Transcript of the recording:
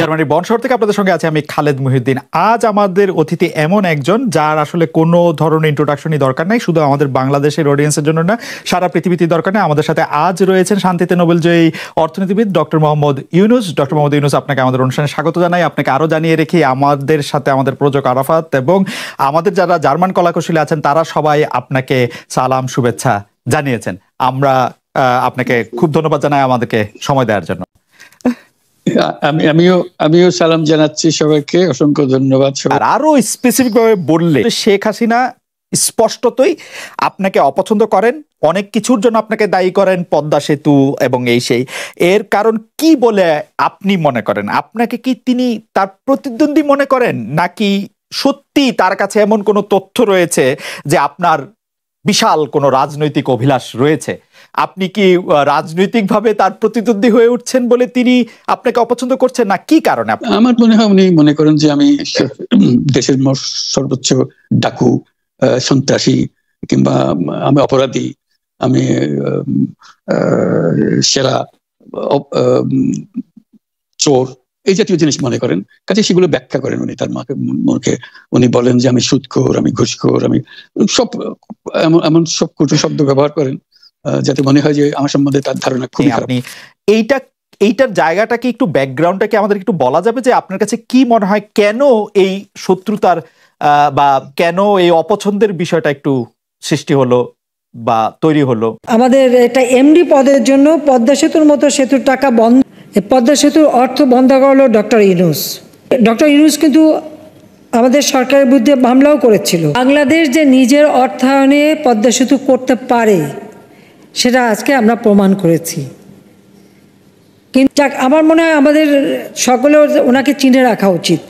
জার্মানির বন শহর থেকে আপনাদের সঙ্গে আছে আমি খালেদ মুহিউদ্দিন। আজ আমাদের অতিথি এমন একজন যার আসলে কোনো ধরনের ইন্ট্রোডাকশনই দরকার নাই, শুধু আমাদের বাংলাদেশের অডিয়েন্সের জন্য না, সারা পৃথিবীতে দরকার নেই। আমাদের সাথে আজ রয়েছেন শান্তিতে নোবেলজয়ী অর্থনীতিবিদ ডক্টর মোহাম্মদ ইউনুস। ডক্টর মোহাম্মদ ইউনুস, আপনাকে আমাদের অনুষ্ঠানে স্বাগত জানাই। আপনাকে আরও জানিয়ে রেখি, আমাদের সাথে আমাদের প্রযোজক আরাফাত এবং আমাদের যারা জার্মান কলাকুশলী আছেন তারা সবাই আপনাকে সালাম শুভেচ্ছা জানিয়েছেন। আমরা আপনাকে খুব ধন্যবাদ জানাই আমাদেরকে সময় দেওয়ার জন্য। আমিও সালাম জানাচ্ছি সবাইকে, অসংখ্য ধন্যবাদ। আর আরো স্পেসিফিক ভাবে বললে, শেখ হাসিনা স্পষ্টতই আপনাকে অপছন্দ করেন, অনেক কিছুর জন্য আপনাকে দায়ী করেন, পদ্মা সেতু এবং এই সেই। এর কারণ কি বলে আপনি মনে করেন? আপনাকে কি তিনি তার প্রতিদ্বন্দ্বী মনে করেন, নাকি সত্যি তার কাছে এমন কোনো তথ্য রয়েছে যে আপনার বিশাল কোনো রাজনৈতিক অভিলাষ রয়েছে? আপনি কি রাজনৈতিকভাবে তার প্রতিদ্বন্দ্বী হয়ে উঠছেন বলে তিনি আপনাকে অপছন্দ করছেন, না কি কারণে? আমার মনে হয় উনি মনে করেন যে আমি দেশের সর্বোচ্চ ডাকু, সন্ত্রাসী, কিংবা আমি অপরাধী, আমি সেরা চোর, এই জাতীয় জিনিস মনে করেন। কাজে সেগুলো ব্যাখ্যা করেন উনি তার মুখে। উনি বলেন যে আমি সুদখোর, আমি ঘুষখোর, আমি সব এমন সব কটু শব্দ ব্যবহার করেন যাতে মনে হয় যে আমার সম্বন্ধে তার ধারণা খুবই খারাপ। এইটার জায়গাটাকে একটু, ব্যাকগ্রাউন্ডটাকে আমাদের একটু বলা যাবে যে আপনার কাছে কি মনে হয় কেন এই শত্রুতার বা কেন এই অপছন্দের বিষয়টা একটু সৃষ্টি হলো বা তৈরি হলো? আমাদের এটা এমডি পদের জন্য পদ্মা সেতুর মতো সেতুর টাকা বন্ধ, পদ্মা সেতুর অর্থ বন্ধ করলো ডক্টর ইউনুস। ডক্টর ইউনুস কিন্তু আমাদের সরকারের বিরুদ্ধে মামলাও করেছিল। বাংলাদেশ যে নিজের অর্থায়নে পদ্মা সেতু করতে পারে সেটা আজকে আমরা প্রমাণ করেছি। কিন্তু আমার মনে হয় আমাদের সকলের ওনাকে চিনে রাখা উচিত।